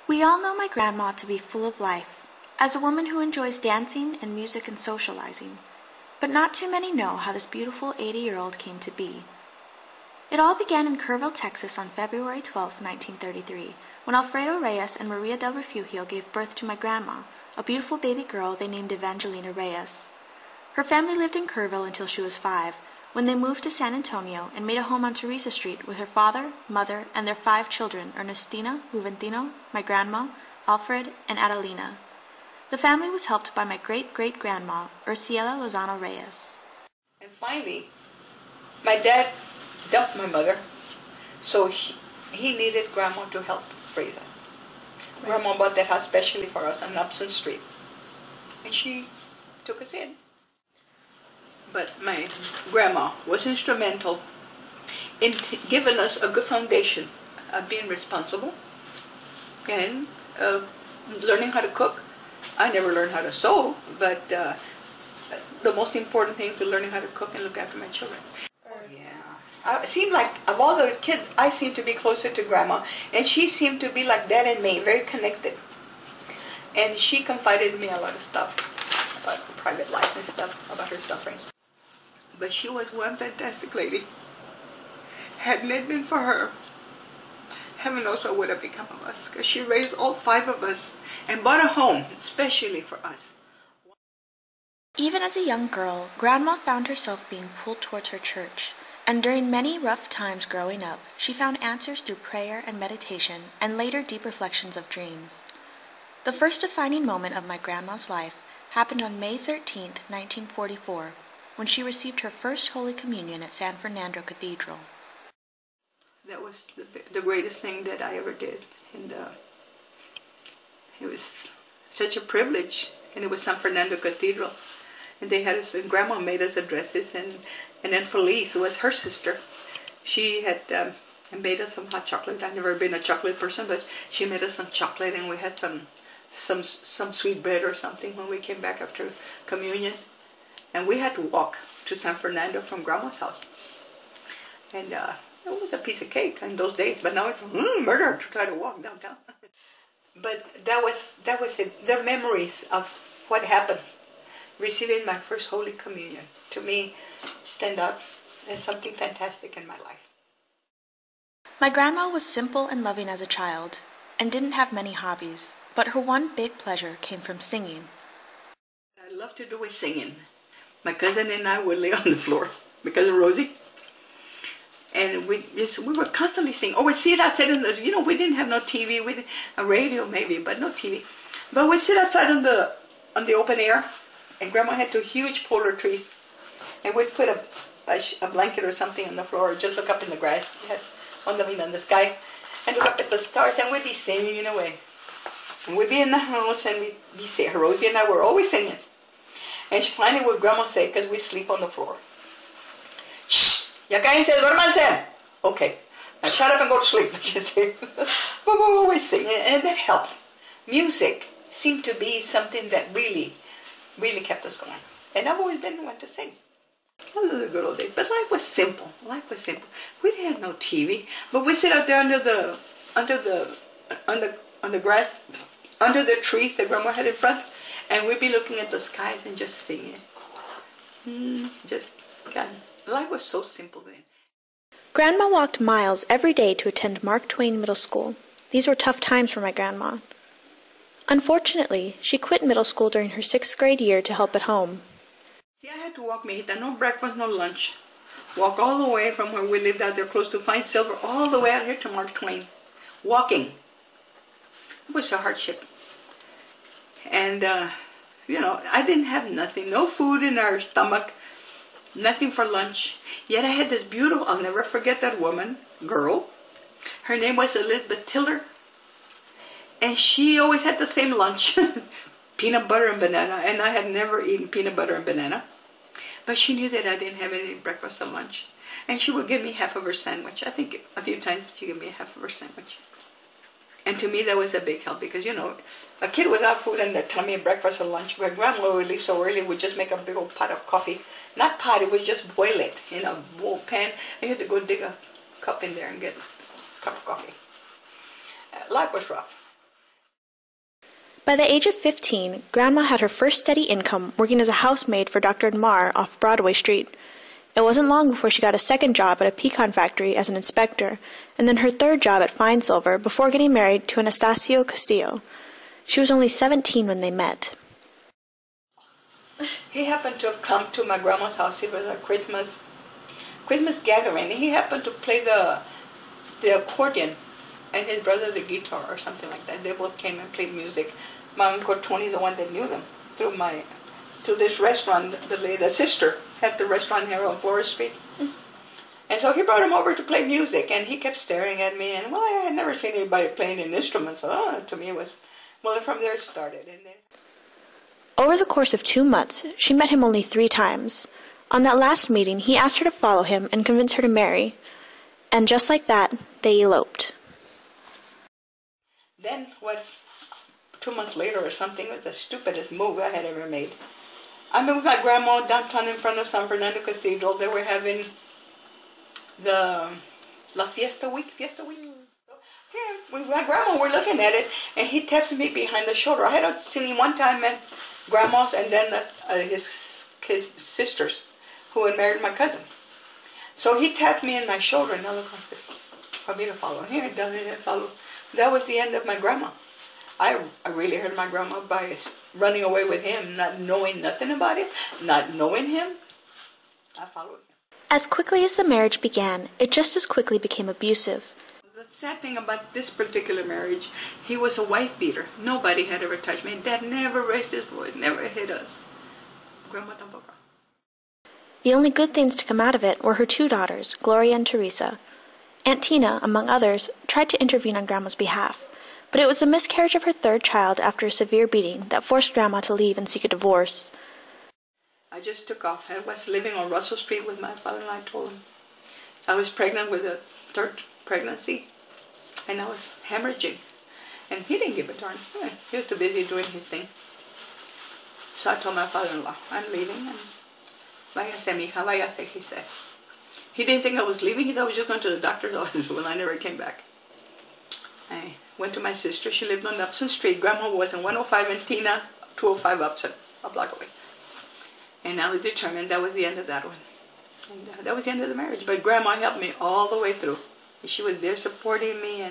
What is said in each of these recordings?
We all know my grandma to be full of life, as a woman who enjoys dancing and music and socializing, but not too many know how this beautiful 80-year-old came to be. It all began in Kerrville, Texas on February 12, 1933, when Alfredo Reyes and Maria del Refugio gave birth to my grandma, a beautiful baby girl they named Evangelina Reyes. Her family lived in Kerrville until she was 5, when they moved to San Antonio and made a home on Teresa Street with her father, mother, and their 5 children, Ernestina, Juventino, my grandma, Alfred, and Adelina. The family was helped by my great-great-grandma, Urciela Lozano Reyes. And finally, my dad dumped my mother, so he needed Grandma to help raise us. Right. Grandma bought that house specially for us on Upson Street, and she took us in. But my grandma was instrumental in giving us a good foundation of being responsible and learning how to cook. I never learned how to sew, but the most important thing is learning how to cook and look after my children. Oh, yeah. It seemed like, of all the kids, I seemed to be closer to Grandma, and she seemed to be like Dad and me, very connected. And she confided in me a lot of stuff about her private life and stuff, about her suffering. But she was one fantastic lady. Hadn't it been for her, heaven knows what would have become of us, because she raised all 5 of us and bought a home especially for us. Even as a young girl, Grandma found herself being pulled towards her church, and during many rough times growing up, she found answers through prayer and meditation, and later deep reflections of dreams. The first defining moment of my grandma's life happened on May 13, 1944, when she received her first Holy Communion at San Fernando Cathedral. That was the greatest thing that I ever did, and it was such a privilege. And it was San Fernando Cathedral, and they had us, and Grandma made us addresses, and then Felice, who was her sister, she had made us some hot chocolate. I've never been a chocolate person, but she made us some chocolate, and we had some sweet bread or something when we came back after communion. And we had to walk to San Fernando from Grandma's house. And it was a piece of cake in those days, but now it's murder to try to walk downtown. But that was it. The memories of what happened, receiving my first Holy Communion, to me stand out as something fantastic in my life. My grandma was simple and loving as a child, and didn't have many hobbies, but her one big pleasure came from singing. What I love to do is singing. My cousin and I would lay on the floor, my cousin Rosie, and we were constantly singing. Oh, we'd sit outside in the, we didn't have no TV, we didn't, a radio maybe, but no TV. But we'd sit outside on the open air, and Grandma had 2 huge polar trees, and we'd put a blanket or something on the floor, or just look up in the grass, on the sky, and look up at the stars, and we'd be singing away. And we'd be in the house, and we'd be singing. Rosie and I were always singing. And finally what Grandma said, because we sleep on the floor, "Shh! Ya cállense, duérmanse!" Okay, now shut up and go to sleep, she said. But we were always singing, and that helped. Music seemed to be something that really, really kept us going. And I've always been the one to sing. Those are the good old days. But life was simple. Life was simple. We didn't have no TV, but we sit out there on the grass, under the trees that Grandma had in front. And we'd be looking at the skies and just singing. God, life was so simple then. Grandma walked miles every day to attend Mark Twain Middle School. These were tough times for my grandma. Unfortunately, she quit middle school during her 6th grade year to help at home. See, I had to walk, mijita, no breakfast, no lunch. Walk all the way from where we lived out there close to Fine Silver, all the way out here to Mark Twain. Walking. It was a hardship. And, I didn't have nothing, no food in our stomach, nothing for lunch. Yet I had this beautiful, I'll never forget that girl. Her name was Elizabeth Tiller. And she always had the same lunch, peanut butter and banana. And I had never eaten peanut butter and banana. But she knew that I didn't have any breakfast or lunch. And she would give me half of her sandwich. I think a few times she gave me half of her sandwich. And to me, that was a big help because, a kid without food in their tummy, breakfast or lunch, my grandma would leave so early, would just make a big old pot of coffee. Not pot, it would just boil it in a bowl pan. And you had to go dig a cup in there and get a cup of coffee. Life was rough. By the age of 15, Grandma had her first steady income working as a housemaid for Dr. Mar off Broadway Street. It wasn't long before she got a second job at a pecan factory as an inspector, and then her third job at Fine Silver before getting married to Anastasio Castillo. She was only 17 when they met. He happened to have come to my grandma's house. It was a Christmas gathering. He happened to play the accordion, and his brother the guitar or something like that. They both came and played music. My Uncle Tony is the one that knew them through this restaurant. The sister had the restaurant here on Florida Street. And so he brought him over to play music, and he kept staring at me, and well, I had never seen anybody playing an instrument, so to me it was, well, from there it started. And then Over the course of 2 months, she met him only 3 times. On that last meeting, he asked her to follow him and convince her to marry. And just like that, they eloped. Then, 2 months later or something, it was the stupidest move I had ever made. I met with my grandma downtown in front of San Fernando Cathedral. They were having the La Fiesta Week. Here, with my grandma, we're looking at it, and he taps me behind the shoulder. I had seen him one time at grandma's, and then his sisters, who had married my cousin. So he tapped me in my shoulder, and I looked like this for me to follow. Here, it does it, follow. That was the end of my grandma. I really hurt my grandma by running away with him, not knowing nothing about him, not knowing him. I followed him. As quickly as the marriage began, it just as quickly became abusive. The sad thing about this particular marriage, he was a wife beater. Nobody had ever touched me. Dad never raised his voice, never hit us. Grandma tampoco. The only good things to come out of it were her 2 daughters, Gloria and Teresa. Aunt Tina, among others, tried to intervene on Grandma's behalf, but it was the miscarriage of her 3rd child after a severe beating that forced Grandma to leave and seek a divorce. I just took off. I was living on Russell Street with my father-in-law. I told him I was pregnant with a 3rd pregnancy, and I was hemorrhaging. And he didn't give a darn. He was too busy doing his thing. So I told my father-in-law, I'm leaving, and váyase, mija, váyase, he said. He didn't think I was leaving. He thought I was just going to the doctor's office. Well, I never came back. I went to my sister. She lived on Upson Street. Grandma was in 105 and Tina 205 Upson, a block away. And I was determined that was the end of that one. And that was the end of the marriage. But Grandma helped me all the way through. She was there supporting me,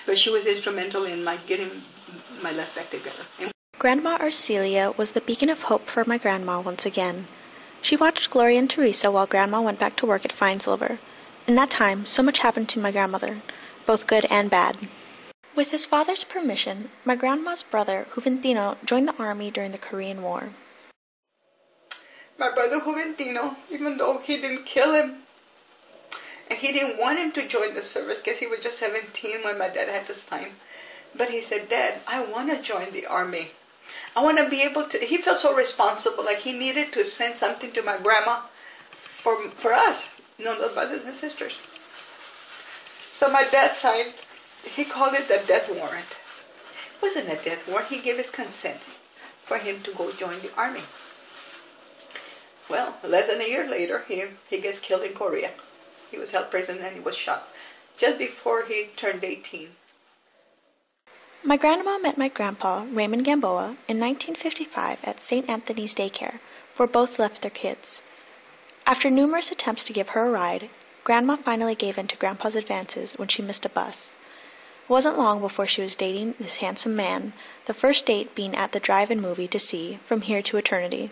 but she was instrumental in my getting my life back together. Grandma Arcelia was the beacon of hope for my grandma once again. She watched Gloria and Teresa while Grandma went back to work at Fine Silver. In that time, so much happened to my grandmother, both good and bad. With his father's permission, my grandma's brother, Juventino, joined the army during the Korean War. My brother Juventino, even though he didn't kill him, and he didn't want him to join the service because he was just 17 when my dad had to sign. But he said, Dad, I want to join the army. I want to be able to. He felt so responsible, like he needed to send something to my grandma for us, the brothers and sisters. So my dad signed, he called it the death warrant. It wasn't a death warrant. He gave his consent for him to go join the army. Well, less than a year later, he gets killed in Korea. He was held prisoner and he was shot just before he turned 18. My grandma met my grandpa, Raymond Gamboa, in 1955 at St. Anthony's Daycare, where both left their kids. After numerous attempts to give her a ride, Grandma finally gave in to Grandpa's advances when she missed a bus. It wasn't long before she was dating this handsome man, the first date being at the drive-in movie to see From Here to Eternity.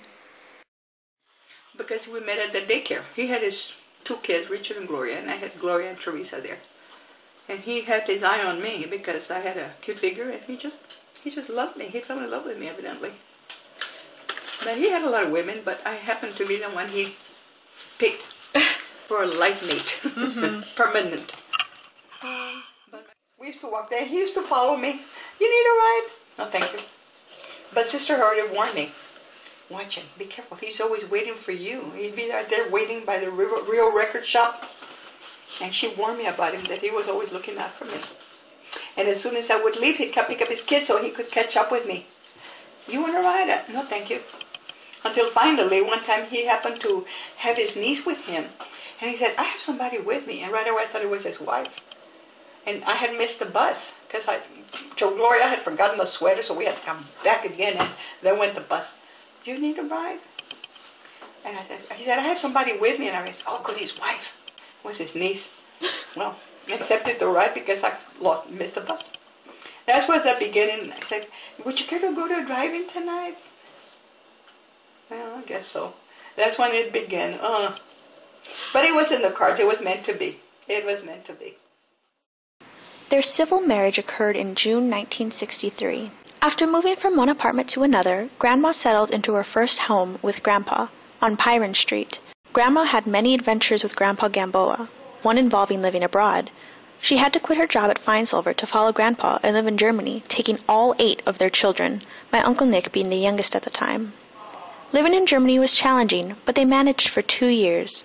Because we met at the daycare. He had his 2 kids, Richard and Gloria, and I had Gloria and Teresa there. And he had his eye on me because I had a cute figure, and he just loved me. He fell in love with me, evidently. But he had a lot of women, but I happened to be the one he picked for a life mate, permanent. But we used to walk there. He used to follow me. You need a ride? No, thank you. But Sister already warned me. Watch him. Be careful. He's always waiting for you. He'd be right there waiting by the Rio record shop. And she warned me about him, that he was always looking out for me. And as soon as I would leave, he'd come pick up his kids so he could catch up with me. You want to ride? No, thank you. Until finally, one time he happened to have his niece with him. And he said, I have somebody with me. And right away I thought it was his wife. And I had missed the bus because Gloria had forgotten the sweater, so we had to come back again, and then went the bus. Do you need a ride? And he said, I have somebody with me. And I said, oh, good, his wife. It was his niece. Well, I accepted the ride because I missed the bus. That was the beginning. I said, would you care to go to driving tonight? Well, I guess so. That's when it began. But it was in the cards. It was meant to be. It was meant to be. Their civil marriage occurred in June 1963. After moving from one apartment to another, Grandma settled into her first home with Grandpa on Pyron Street. Grandma had many adventures with Grandpa Gamboa, one involving living abroad. She had to quit her job at Feinsilver to follow Grandpa and live in Germany, taking all 8 of their children, my Uncle Nick being the youngest at the time. Living in Germany was challenging, but they managed for 2 years.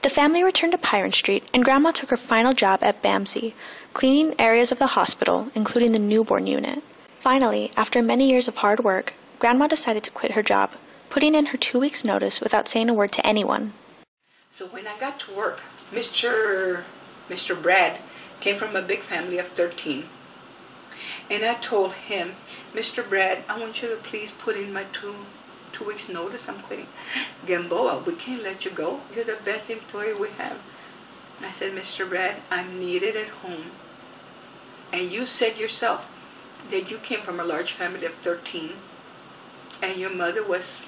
The family returned to Pyron Street, and Grandma took her final job at BAMC, cleaning areas of the hospital, including the newborn unit. Finally, after many years of hard work, Grandma decided to quit her job, putting in her 2 weeks' notice without saying a word to anyone. So when I got to work, Mr. Brad came from a big family of 13. And I told him, Mr. Brad, I want you to please put in my two weeks notice. I'm quitting. Gamboa, we can't let you go. You're the best employee we have. I said, Mr. Brad, I'm needed at home. And you said yourself that you came from a large family of 13 and your mother was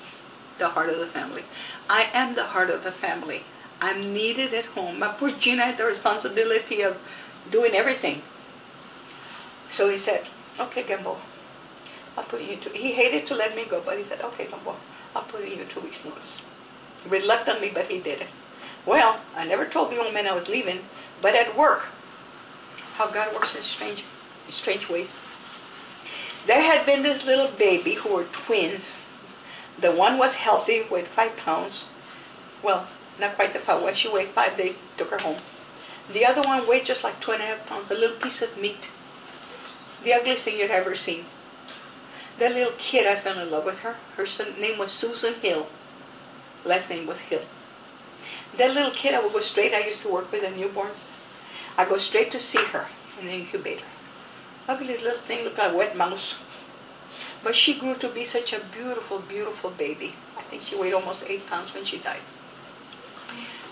the heart of the family. I am the heart of the family. I'm needed at home. My poor Gina had the responsibility of doing everything. So he said, okay, Gamboa, I'll put you he hated to let me go, but he said, okay, Gamboa, I'll put in your 2 weeks notice. Reluctantly, but he did it. Well, I never told the old man I was leaving, but at work, how God works in strange ways. There had been this little baby who were twins. The one was healthy, weighed 5 pounds. Well, not quite the 5 one. She weighed 5. They took her home. The other one weighed just like 2.5 pounds, a little piece of meat. The ugliest thing you'd ever seen. That little kid, I fell in love with her. Her name was Susan Hill. Last name was Hill. That little kid, I would go straight. I used to work with the newborns. I go straight to see her in the incubator. Ugly little thing, looked like a wet mouse. But she grew to be such a beautiful, beautiful baby. I think she weighed almost 8 pounds when she died.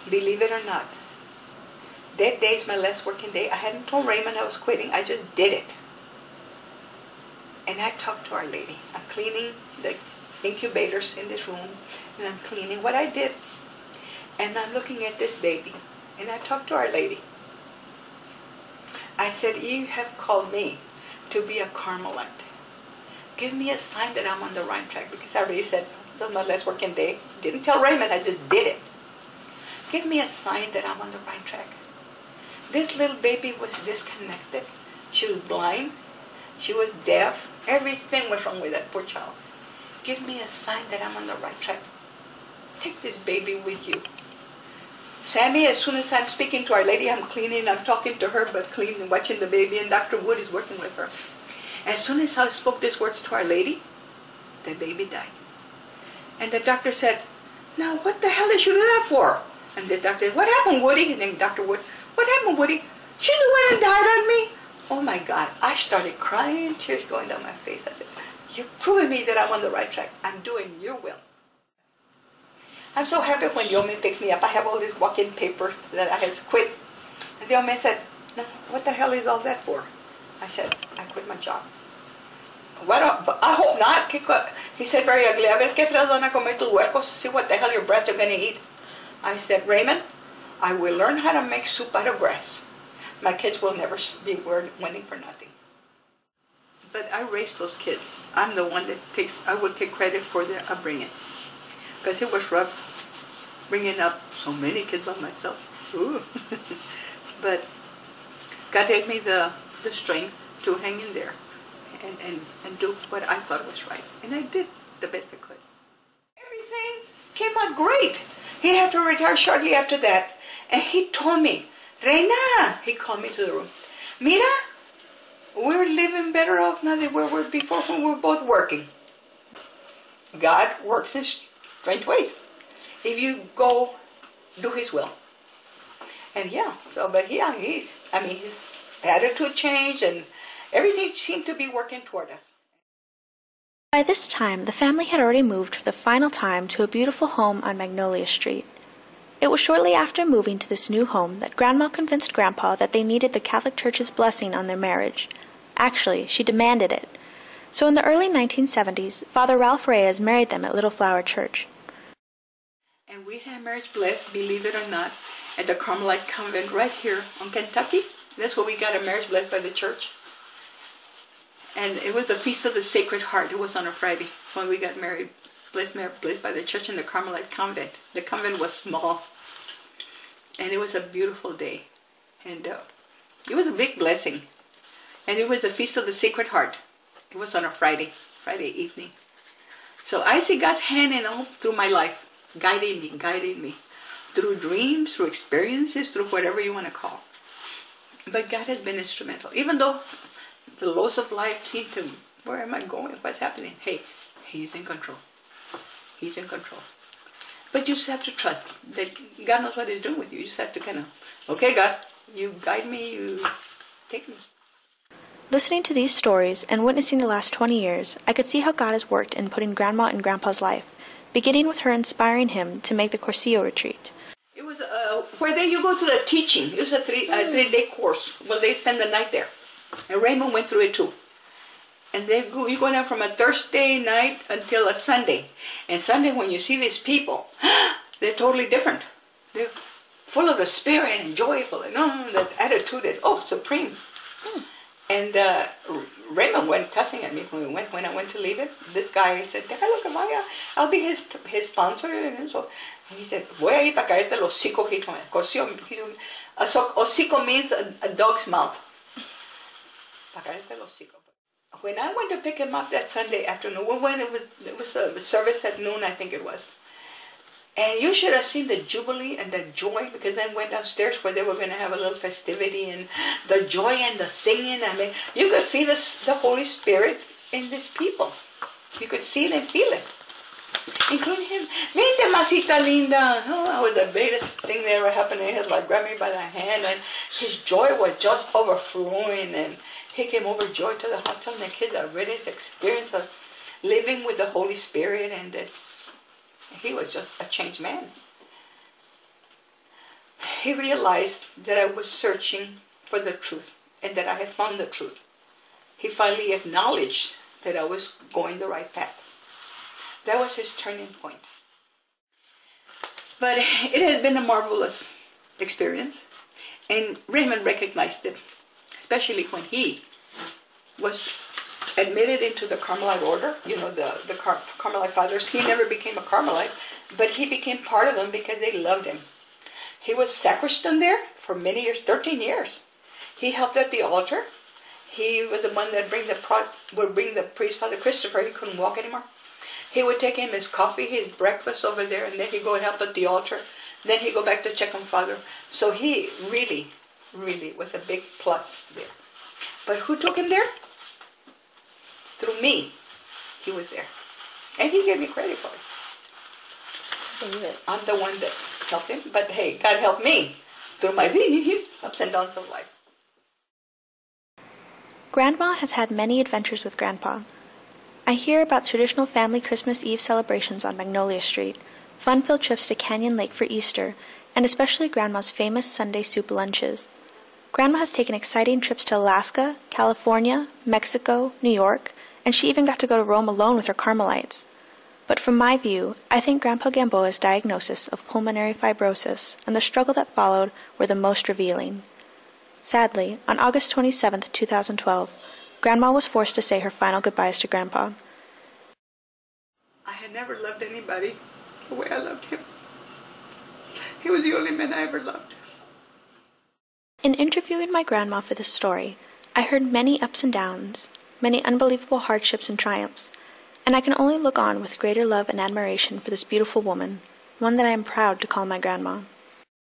Believe it or not, that day is my last working day. I hadn't told Raymond I was quitting. I just did it. And I talked to Our Lady. I'm cleaning the incubators in this room, and I'm cleaning what I did. And I'm looking at this baby, and I talked to Our Lady. I said, you have called me to be a Carmelite. Give me a sign that I'm on the right track, because I already said, this is my last working day. Didn't tell Raymond, I just did it. Give me a sign that I'm on the right track. This little baby was disconnected. She was blind. She was deaf. Everything was wrong with that poor child. Give me a sign that I'm on the right track. Take this baby with you. Sammy, as soon as I'm speaking to Our Lady, I'm cleaning, I'm talking to her, but cleaning, watching the baby, and Dr. Wood is working with her. As soon as I spoke these words to Our Lady, the baby died. And the doctor said, now what the hell did you do that for? And the doctor said, what happened, Woody? And then Dr. Wood, what happened, Woody? She went and died on me. Oh my God, I started crying, tears going down my face. I said, you're proving me that I'm on the right track. I'm doing your will. I'm so happy when the old man picks me up. I have all these walk-in papers that I had quit. And the old man said, no, what the hell is all that for? I said, I quit my job. I hope not. He said very ugly, a ver qué fregados van a comer tus huercos, see what the hell your brats are going to eat. I said, Raymond, I will learn how to make soup out of grass. My kids will never be winning for nothing. But I raised those kids. I'm the one that I will take credit for their upbringing. Because it was rough bringing up so many kids by myself. Ooh. But God gave me the strength to hang in there and do what I thought was right. And I did the best I could. Everything came out great. He had to retire shortly after that. And he told me, Reina, he called me to the room. Mira, we're living better off now than we were before when we were both working. God works in strange ways. If you go do His will. And yeah, so, but yeah, he's attitude changed, and everything seemed to be working toward us. By this time, the family had already moved for the final time to a beautiful home on Magnolia Street. It was shortly after moving to this new home that Grandma convinced Grandpa that they needed the Catholic Church's blessing on their marriage. Actually, she demanded it. So in the early 1970s, Father Ralph Reyes married them at Little Flower Church. And we had marriage blessed, believe it or not, at the Carmelite Convent right here on Kentucky. That's where we got our marriage blessed by the church. And it was the Feast of the Sacred Heart. It was on a Friday when we got married, blessed by the church in the Carmelite Convent. The convent was small, and it was a beautiful day. And it was a big blessing. And it was the Feast of the Sacred Heart. It was on a Friday evening. So I see God's hand in all through my life, guiding me, through dreams, through experiences, through whatever you want to call. But God has been instrumental. Even though the lows of life seem to, where am I going? What's happening? Hey, He's in control. He's in control. But you just have to trust that God knows what He's doing with you. You just have to kind of, okay, God, you guide me, you take me. Listening to these stories and witnessing the last 20 years, I could see how God has worked in putting Grandma in Grandpa's life, beginning with her inspiring him to make the Cursillo retreat. It was where you go to the teaching. It was a three-day course. Well, they spend the night there. And Raymond went through it too. And you go down from a Thursday night until a Sunday. And Sunday, when you see these people, they're totally different. They're full of the Spirit and joyful. And that attitude is, supreme. And Raymond went cussing at me when I went to leave it. This guy said, déjalo que vaya. I'll be his sponsor. And so he said, voy a ir para caerte el hocico. Hocico means a dog's mouth. When I went to pick him up that Sunday afternoon, it was a service at noon, I think it was. And you should have seen the jubilee and the joy, because then went downstairs where they were going to have a little festivity, and the joy and the singing. I mean, you could feel the Holy Spirit in these people. You could see it and feel it. Including him. Vente, masita linda. Oh, that was the biggest thing that ever happened to him. Like, grabbed me by the hand, and his joy was just overflowing, and he came overjoyed to the hotel, and the kids already the experience of living with the Holy Spirit, and that he was just a changed man. He realized that I was searching for the truth, and that I had found the truth. He finally acknowledged that I was going the right path. That was his turning point. But it has been a marvelous experience, and Raymond recognized it, especially when he was admitted into the Carmelite order. You know, the Carmelite fathers. He never became a Carmelite, but he became part of them because they loved him. He was sacristan there for many years, 13 years. He helped at the altar. He was the one that would bring the priest, Father Christopher. He couldn't walk anymore. He would take him his coffee, his breakfast over there, and then he'd go and help at the altar. Then he'd go back to check on Father. So he really, really was a big plus there. But who took him there? Through me, he was there. And he gave me credit for it. I'm the one that helped him. But hey, God helped me through my ups and downs of life. Grandma has had many adventures with Grandpa. I hear about traditional family Christmas Eve celebrations on Magnolia Street, fun-filled trips to Canyon Lake for Easter, and especially Grandma's famous Sunday soup lunches. Grandma has taken exciting trips to Alaska, California, Mexico, New York, and she even got to go to Rome alone with her Carmelites. But from my view, I think Grandpa Gamboa's diagnosis of pulmonary fibrosis and the struggle that followed were the most revealing. Sadly, on August 27, 2012, Grandma was forced to say her final goodbyes to Grandpa. I had never loved anybody the way I loved him. He was the only man I ever loved. In interviewing my grandma for this story, I heard many ups and downs, many unbelievable hardships and triumphs, and I can only look on with greater love and admiration for this beautiful woman, one that I am proud to call my grandma.